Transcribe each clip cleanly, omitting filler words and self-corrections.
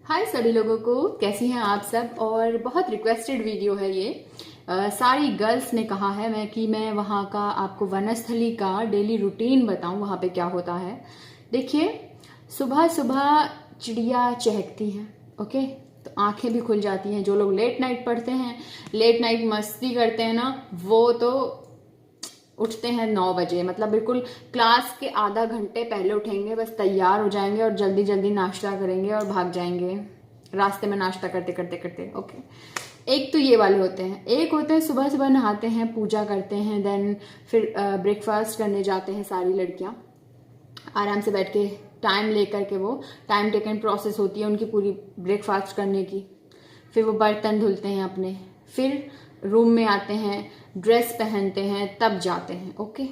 हाय सभी लोगों को, कैसी हैं आप सब। और बहुत रिक्वेस्टेड वीडियो है ये। सारी गर्ल्स ने कहा है मैं वहाँ का आपको वनस्थली का डेली रूटीन बताऊं, वहाँ पे क्या होता है। देखिए, सुबह सुबह चिड़िया चहकती हैं, ओके, तो आंखें भी खुल जाती हैं। जो लोग लेट नाइट पढ़ते हैं, लेट नाइट मस्ती करते हैं ना, वो तो उठते हैं 9 बजे, मतलब बिल्कुल क्लास के आधा घंटे पहले उठेंगे, बस तैयार हो जाएंगे और जल्दी जल्दी नाश्ता करेंगे और भाग जाएंगे रास्ते में नाश्ता करते करते करते। ओके, एक तो ये वाले होते हैं। एक होते हैं सुबह सुबह नहाते हैं, पूजा करते हैं, देन फिर ब्रेकफास्ट करने जाते हैं सारी लड़कियां आराम से बैठ के, टाइम लेकर के। वो टाइम टेकन प्रोसेस होती है उनकी पूरी ब्रेकफास्ट करने की। फिर वो बर्तन धुलते हैं अपने, फिर रूम में आते हैं, ड्रेस पहनते हैं, तब जाते हैं। ओके,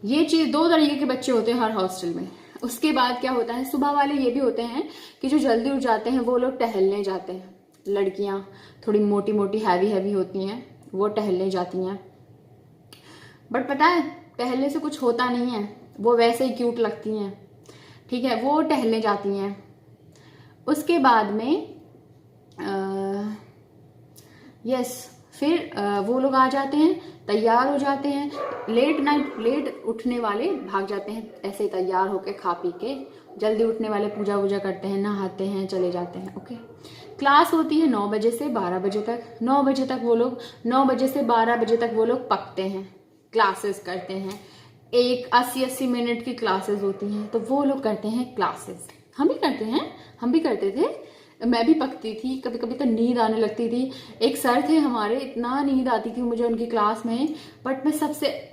ये चीज दो तरीके के बच्चे होते हैं हर हॉस्टल में। उसके बाद क्या होता है, सुबह वाले ये भी होते हैं कि जो जल्दी उठ जाते हैं वो लोग टहलने जाते हैं। लड़कियां थोड़ी मोटी मोटी हैवी हैवी होती हैं, वो टहलने जाती हैं। बट पता है, टहलने से कुछ होता नहीं है, वो वैसे ही क्यूट लगती हैं, ठीक है, वो टहलने जाती हैं। उसके बाद में यस, फिर वो लोग आ जाते हैं, तैयार हो जाते हैं। लेट उठने वाले भाग जाते हैं ऐसे ही तैयार होके, खा पी के। जल्दी उठने वाले पूजा वूजा करते हैं, नहाते हैं, चले जाते हैं। ओके, क्लास होती है 9 बजे से 12 बजे तक। 9 बजे तक वो लोग, 9 बजे से 12 बजे तक वो लोग पकते हैं, क्लासेस करते हैं। एक 80-80 मिनट की क्लासेस होती हैं, तो वो लोग करते हैं क्लासेस। हम भी करते हैं, हम भी करते थे, मैं भी पकती थी। कभी कभी तो नींद आने लगती थी। एक सर थे हमारे, इतना नींद आती थी मुझे उनकी क्लास में, बट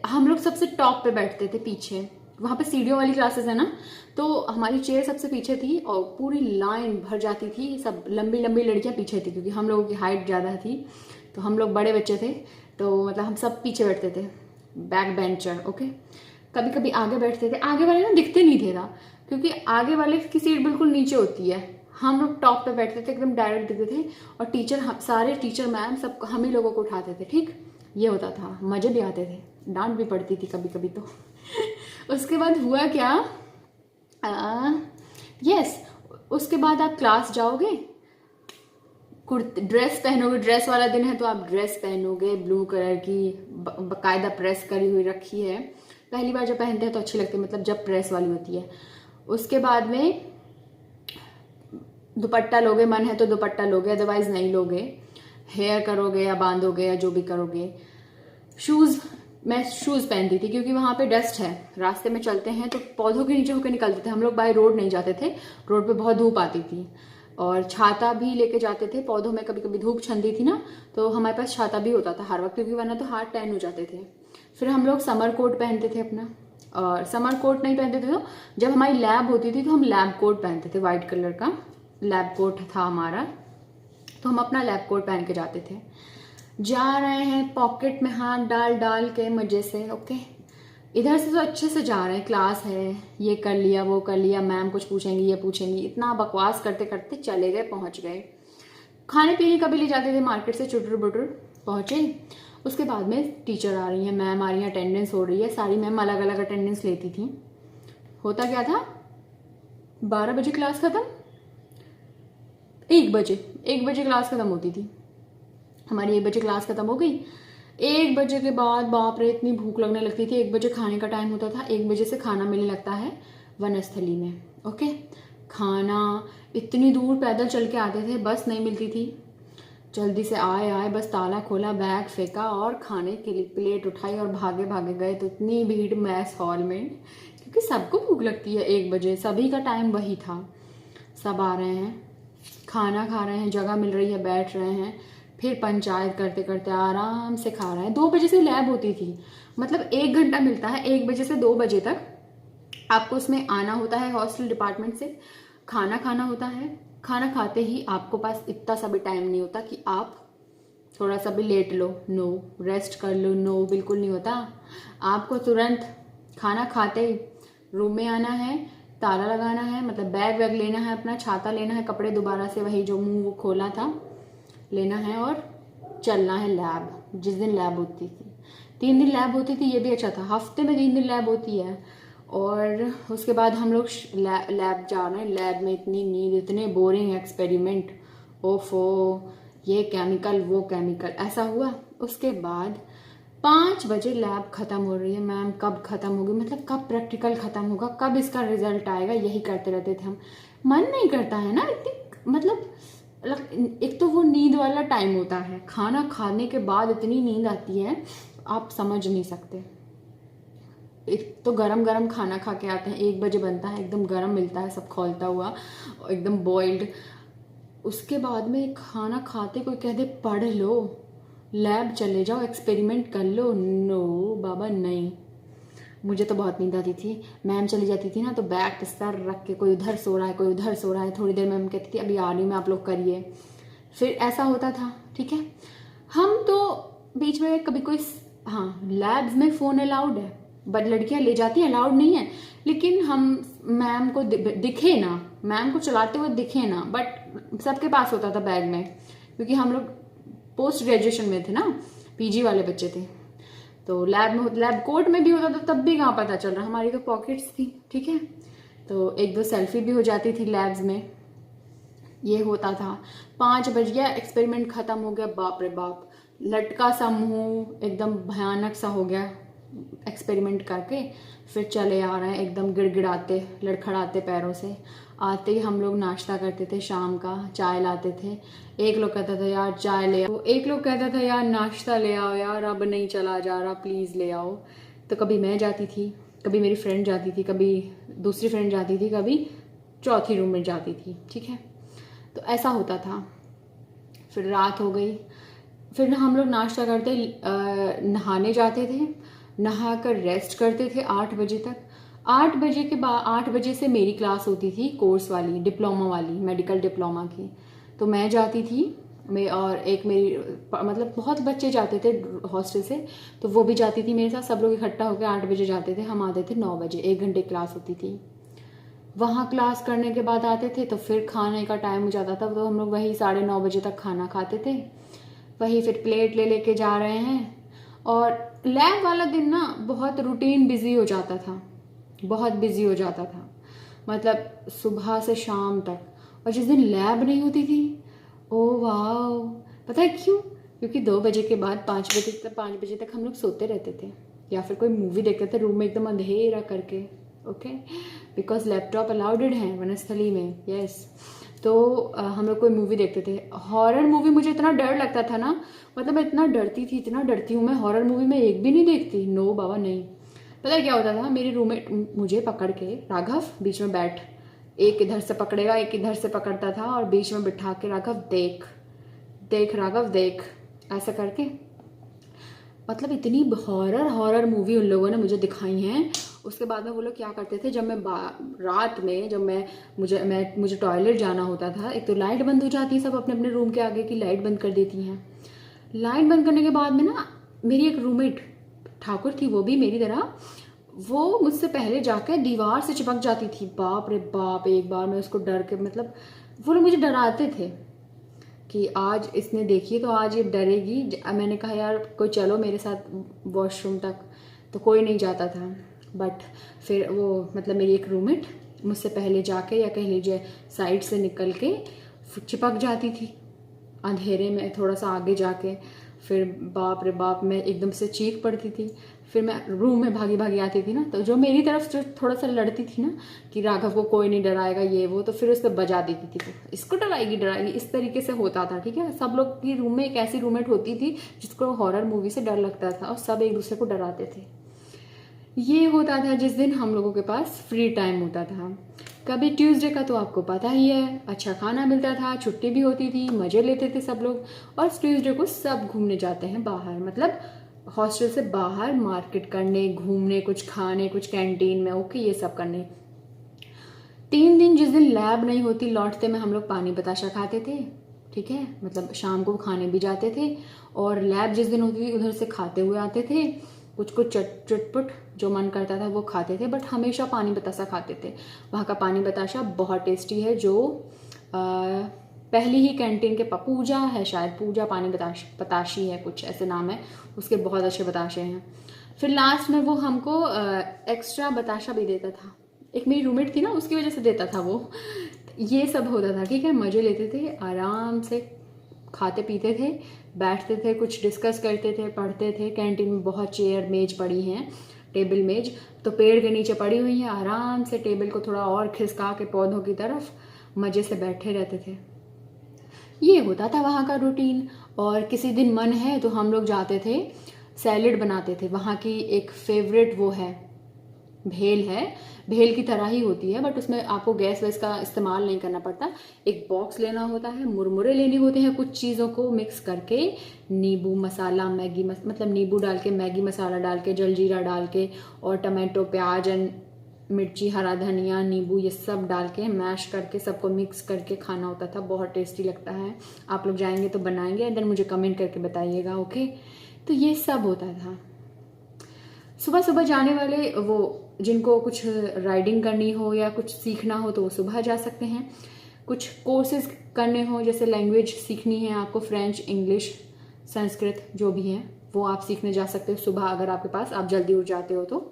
हम लोग सबसे टॉप पे बैठते थे पीछे। वहां पे सीढ़ियों वाली क्लासेस है ना, तो हमारी चेयर सबसे पीछे थी और पूरी लाइन भर जाती थी। सब लंबी लंबी लड़कियां पीछे थी, क्योंकि हम लोगों की हाइट ज्यादा थी, तो हम लोग बड़े बच्चे थे, तो मतलब हम सब पीछे बैठते थे, बैक बेंचर। ओके, कभी कभी आगे बैठते थे। आगे वाले ना दिखते नहीं थे ना, क्योंकि आगे वाले की सीट बिल्कुल नीचे होती है। हम लोग टॉप पे बैठते थे, एकदम डायरेक्ट दिखते थे, और सारे टीचर मैम सब हम ही लोगों को उठाते थे। ठीक, ये होता था, मजे भी आते थे, डांट भी पड़ती थी कभी कभी तो। उसके बाद हुआ क्या, यस, उसके बाद आप क्लास जाओगे, ड्रेस पहनोगे। ड्रेस वाला दिन है तो आप ड्रेस पहनोगे, ब्लू कलर की, बकायदा प्रेस करी हुई रखी है। पहली बार जब पहनते हैं तो अच्छी लगती है, मतलब जब प्रेस वाली होती है। उसके बाद में दुपट्टा लोगे, मन है तो दुपट्टा लोगे, अदरवाइज नहीं लोगे। हेयर करोगे या बांधोगे या जो भी करोगे। शूज, मैं शूज पहनती थी क्योंकि वहां पे डस्ट है, रास्ते में चलते हैं तो पौधों के नीचे होकर निकलते थे हम लोग। बाय रोड नहीं जाते थे, रोड पे बहुत धूप आती थी। और छाता भी लेके जाते थे, पौधों में कभी कभी धूप छंदी थी ना, तो हमारे पास छाता भी होता था हर वक्त, क्योंकि वरना तो हाथ टैन हो जाते थे। फिर हम लोग समर कोट पहनते थे अपना, और समर कोट नहीं पहनते थे तो जब हमारी लैब होती थी तो हम लैब कोट पहनते थे, व्हाइट कलर का लैब कोट था हमारा, तो हम अपना लैब कोट पहन के जाते थे। जा रहे हैं, पॉकेट में हाथ डाल डाल के मजे से। ओके, इधर से तो अच्छे से जा रहे हैं, क्लास है, ये कर लिया वो कर लिया, मैम कुछ पूछेंगी ये पूछेंगी, इतना बकवास करते करते चले गए, पहुंच गए। खाने पीने का भी ले जाते थे मार्केट से, चुटर बुटर पहुंचे। उसके बाद में टीचर आ रही है, मैम आ रही है, अटेंडेंस हो रही है, सारी मैम अलग अलग अटेंडेंस लेती थी। होता क्या था, 12 बजे क्लास खत्म, 1 बजे क्लास खत्म होती थी हमारी। 1 बजे क्लास खत्म हो गई। 1 बजे के बाद बाप रे इतनी भूख लगने लगती थी। 1 बजे खाने का टाइम होता था, 1 बजे से खाना मिलने लगता है वनस्थली में। ओके, खाना इतनी दूर पैदल चल के आते थे, बस नहीं मिलती थी। जल्दी से आए, बस ताला खोला, बैग फेंका और खाने के लिए प्लेट उठाई और भागे भागे गए। तो इतनी भीड़ मैस हॉल में, क्योंकि सबको भूख लगती है 1 बजे, सभी का टाइम वही था। सब आ रहे हैं, खाना खा रहे हैं, जगह मिल रही है, बैठ रहे हैं, फिर पंचायत करते करते आराम से खा रहे हैं। 2 बजे से लैब होती थी, मतलब 1 घंटा मिलता है, 1 बजे से 2 बजे तक आपको उसमें आना होता है हॉस्टल डिपार्टमेंट से, खाना खाना होता है। खाना खाते ही आपको पास इतना सा भी टाइम नहीं होता कि आप थोड़ा सा भी लेट लो, नो, रेस्ट कर लो, नो, बिल्कुल नहीं होता। आपको तुरंत खाना खाते ही रूम में आना है, ताला लगाना है, मतलब बैग वैग लेना है अपना, छाता लेना है, कपड़े दोबारा से वही जो मुंह वो खोला था लेना है, और चलना है लैब। जिस दिन लैब होती थी, 3 दिन लैब होती थी, ये भी अच्छा था, हफ्ते में 3 दिन लैब होती है। और उसके बाद हम लोग लैब जा रहे हैं। लैब में इतनी नींद, इतने बोरिंग एक्सपेरिमेंट, ओफो, ये केमिकल वो केमिकल, ऐसा हुआ। उसके बाद 5 बजे लैब खत्म हो रही है। मैम कब खत्म होगी, मतलब कब प्रैक्टिकल खत्म होगा, कब इसका रिजल्ट आएगा, यही करते रहते थे हम। मन नहीं करता है ना इतनी, मतलब एक तो वो नींद वाला टाइम होता है, खाना खाने के बाद इतनी नींद आती है आप समझ नहीं सकते। एक तो गरम गरम खाना खा के आते हैं, 1 बजे बनता है, एकदम गरम मिलता है, सब खौलता हुआ, एकदम बॉइल्ड। उसके बाद में खाना खाते कोई कह दे पढ़ लो, लैब चले जाओ, एक्सपेरिमेंट कर लो, नो बाबा नहीं। मुझे तो बहुत नींद आती थी। मैम चली जाती थी ना तो बैग पे सर रख के, कोई उधर सो रहा है, कोई उधर सो रहा है, थोड़ी देर मैम कहती थी अभी आ रही हूँ मैं, आप लोग करिए। फिर ऐसा होता था, ठीक है। हम तो बीच में कभी कोई, हाँ लैब्स में फ़ोन अलाउड है, बट लड़कियां ले जाती हैं, अलाउड नहीं है, लेकिन हम मैम को दिखे ना, मैम को चलाते हुए दिखे ना, बट सबके पास होता था बैग में, क्योंकि हम लोग पोस्ट ग्रेजुएशन में थे ना, पीजी वाले बच्चे थे। तो लैब कोर्ट में भी होता था, तब भी कहाँ पता चल रहा, हमारी तो पॉकेट्स थी, ठीक है। तो 1-2 सेल्फी भी हो जाती थी लैब्स में, ये होता था। 5 बज गया, एक्सपेरिमेंट खत्म हो गया, बाप रे बाप, लटका सा मुंह एकदम भयानक सा हो गया एक्सपेरिमेंट करके। फिर चले आ रहे हैं एकदम गिड़गिड़ाते, लड़खड़ाते पैरों से। आते ही हम लोग नाश्ता करते थे, शाम का चाय लाते थे। एक लोग कहता था यार चाय ले आओ, एक लोग कहता था यार नाश्ता ले आओ यार, अब नहीं चला जा रहा, प्लीज़ ले आओ। तो कभी मैं जाती थी, कभी मेरी फ्रेंड जाती थी, कभी दूसरी फ्रेंड जाती थी, कभी चौथी रूम में जाती थी, ठीक है। तो ऐसा होता था। फिर रात हो गई, फिर हम लोग नाश्ता करते, नहाने जाते थे, नहा कर रेस्ट करते थे 8 बजे तक। 8 बजे के बाद, 8 बजे से मेरी क्लास होती थी कोर्स वाली, डिप्लोमा वाली, मेडिकल डिप्लोमा की। तो मैं जाती थी, मैं और एक मेरी, मतलब बहुत बच्चे जाते थे हॉस्टल से, तो वो भी जाती थी मेरे साथ। सब लोग इकट्ठा होकर 8 बजे जाते थे, हम आते थे 9 बजे, 1 घंटे क्लास होती थी। वहाँ क्लास करने के बाद आते थे तो फिर खाने का टाइम हो जाता था, तो हम लोग वही 9:30 बजे तक खाना खाते थे। वही फिर प्लेट ले लेके जा रहे हैं। और लैब वाला दिन ना बहुत रूटीन बिजी हो जाता था, बहुत बिजी हो जाता था, मतलब सुबह से शाम तक। और जिस दिन लैब नहीं होती थी, ओ वाह, पता है क्यों? क्योंकि 2 बजे के बाद 5 बजे तक हम लोग सोते रहते थे, या फिर कोई मूवी देखते थे रूम में एकदम अंधेरा करके, ओके, बिकॉज लैपटॉप अलाउडेड है वनस्थली में, यस। तो हम लोग कोई मूवी देखते थे। हॉरर मूवी मुझे इतना डर लगता था ना, मतलब मैं इतना डरती थी, इतना डरती हूँ मैं, हॉरर मूवी में एक भी नहीं देखती, नो बाबा नहीं। पता है क्या होता था, मेरी रूममेट मुझे पकड़ के, राघव बीच में बैठ, एक इधर से पकड़ेगा, एक इधर से पकड़ता था, और बीच में बिठा के राघव देख देख, राघव देख, ऐसा करके। मतलब इतनी हॉरर मूवी उन लोगों ने मुझे दिखाई हैं। उसके बाद में वो लोग क्या करते थे, जब मैं रात में, जब मुझे टॉयलेट जाना होता था, एक तो लाइट बंद हो जाती है, सब अपने अपने रूम के आगे की लाइट बंद कर देती हैं। लाइट बंद करने के बाद में ना, मेरी एक रूममेट ठाकुर थी, वो भी मेरी तरह, वो मुझसे पहले जाकर दीवार से चिपक जाती थी। बाप रे बाप, एक बार मैं उसको डर के, मतलब वो लोग मुझे डराते थे कि आज इसने देखी तो आज ये डरेगी। मैंने कहा यार कोई चलो मेरे साथ वॉशरूम तक, तो कोई नहीं जाता था। बट फिर वो, मतलब मेरी एक रूममेट मुझसे पहले जाके, या कह लीजिए साइड से निकल के चिपक जाती थी अंधेरे में, थोड़ा सा आगे जाके। फिर बाप रे बाप, मैं एकदम से चीख पड़ती थी। फिर मैं रूम में भागी भागी आती थी ना, तो जो मेरी तरफ जो थोड़ा सा लड़ती थी ना कि राघव को कोई नहीं डराएगा ये वो, तो फिर उस पर बजा देती थी, तो इसको डराएगी, इस तरीके से होता था, ठीक है। सब लोग की रूम में एक ऐसी रूममेट होती थी जिसको हॉरर मूवी से डर लगता था, और सब एक दूसरे को डराते थे। ये होता था जिस दिन हम लोगों के पास फ्री टाइम होता था। कभी ट्यूसडे का तो आपको पता ही है, अच्छा खाना मिलता था, छुट्टी भी होती थी, मज़े लेते थे सब लोग। और ट्यूसडे को सब घूमने जाते हैं बाहर, मतलब हॉस्टल से बाहर मार्केट करने, घूमने, कुछ खाने, कुछ कैंटीन में, ओके, ये सब करने। 3 दिन जिस दिन लैब नहीं होती, लौटते में हम लोग पानी बताशा खाते थे, ठीक है, मतलब शाम को खाने भी जाते थे। और लैब जिस दिन होती थी उधर से खाते हुए आते थे, कुछ कुछ चटपट जो मन करता था वो खाते थे, बट हमेशा पानी बतासा खाते थे। वहाँ का पानी बताशा बहुत टेस्टी है, जो पहली ही कैंटीन के पूजा है शायद, पूजा पानी बताशी है, कुछ ऐसे नाम है उसके, बहुत अच्छे बताशे हैं। फिर लास्ट में वो हमको एक्स्ट्रा बताशा भी देता था। एक मेरी रूममेट थी ना, उसकी वजह से देता था वो। ये सब होता था, ठीक है। मज़े लेते थे, आराम से खाते पीते थे, बैठते थे, कुछ डिस्कस करते थे, पढ़ते थे। कैंटीन में बहुत चेयर मेज पड़ी हैं, टेबल मेज तो पेड़ के नीचे पड़ी हुई हैं। आराम से टेबल को थोड़ा और खिसका के पौधों की तरफ मज़े से बैठे रहते थे। ये होता था वहाँ का रूटीन। और किसी दिन मन है तो हम लोग जाते थे, सैलेड बनाते थे। वहाँ की एक फेवरेट वो है, भेल है। भेल की तरह ही होती है, बट उसमें आपको गैस वैस का इस्तेमाल नहीं करना पड़ता। एक बॉक्स लेना होता है, मुरमुरे लेने होते हैं, कुछ चीज़ों को मिक्स करके, नींबू मसाला, मतलब नींबू डाल के, मैगी मसाला डाल के, जलजीरा डाल के, और टमाटो, प्याज एंड मिर्ची, हरा धनिया, नींबू, ये सब डाल के मैश करके सबको मिक्स करके खाना होता था। बहुत टेस्टी लगता है। आप लोग जाएंगे तो बनाएंगे, एंड देन मुझे कमेंट करके बताइएगा, ओके। तो ये सब होता था। सुबह सुबह जाने वाले वो जिनको कुछ राइडिंग करनी हो या कुछ सीखना हो तो वो सुबह जा सकते हैं। कुछ कोर्सेज करने हो, जैसे लैंग्वेज सीखनी है आपको, फ्रेंच, इंग्लिश, संस्कृत, जो भी है वो आप सीखने जा सकते हो सुबह, अगर आपके पास, आप जल्दी उठ जाते हो तो।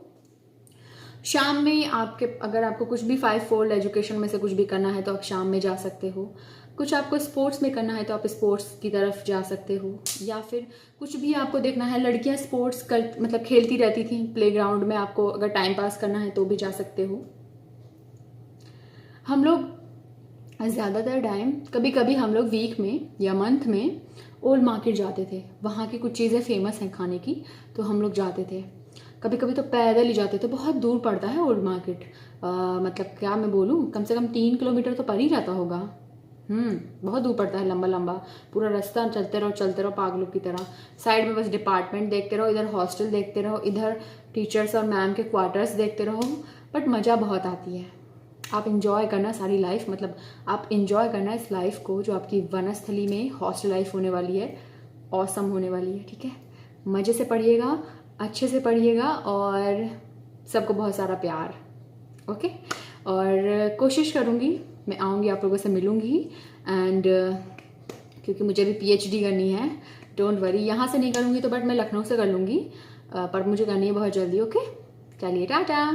शाम में अगर आपको कुछ भी 5 फोल्ड एजुकेशन में से कुछ भी करना है तो आप शाम में जा सकते हो। कुछ आपको स्पोर्ट्स में करना है तो आप स्पोर्ट्स की तरफ जा सकते हो, या फिर कुछ भी आपको देखना है, लड़कियां स्पोर्ट्स मतलब खेलती रहती थी प्लेग्राउंड में, आपको अगर टाइम पास करना है तो भी जा सकते हो। हम लोग ज़्यादातर टाइम, कभी कभी हम लोग वीक में या मंथ में ओल्ड मार्केट जाते थे। वहाँ की कुछ चीज़ें फेमस हैं खाने की, तो हम लोग जाते थे। कभी कभी तो पैदल ही जाते थे, बहुत दूर पड़ता है ओल्ड मार्केट। मतलब क्या मैं बोलूँ, कम से कम 3 किलोमीटर तो पर ही जाता होगा। बहुत दूर पड़ता है, लंबा लंबा पूरा रास्ता, चलते रहो पागलों की तरह। साइड में बस डिपार्टमेंट देखते रहो, इधर हॉस्टल देखते रहो, इधर टीचर्स और मैम के क्वार्टर्स देखते रहो। बट मज़ा बहुत आती है। आप इंजॉय करना सारी लाइफ, मतलब आप इंजॉय करना इस लाइफ को जो आपकी वनस्थली में हॉस्टल लाइफ होने वाली है, ऑसम होने वाली है, ठीक है। मज़े से पढ़िएगा, अच्छे से पढ़िएगा, और सबको बहुत सारा प्यार, ओके। और कोशिश करूँगी, मैं आऊँगी, आप लोगों से मिलूँगी, एंड क्योंकि मुझे भी PhD करनी है। डोंट वरी, यहाँ से नहीं करूँगी तो बट मैं लखनऊ से कर लूँगी, पर मुझे करनी है बहुत जल्दी, ओके। चलिए, टाटा।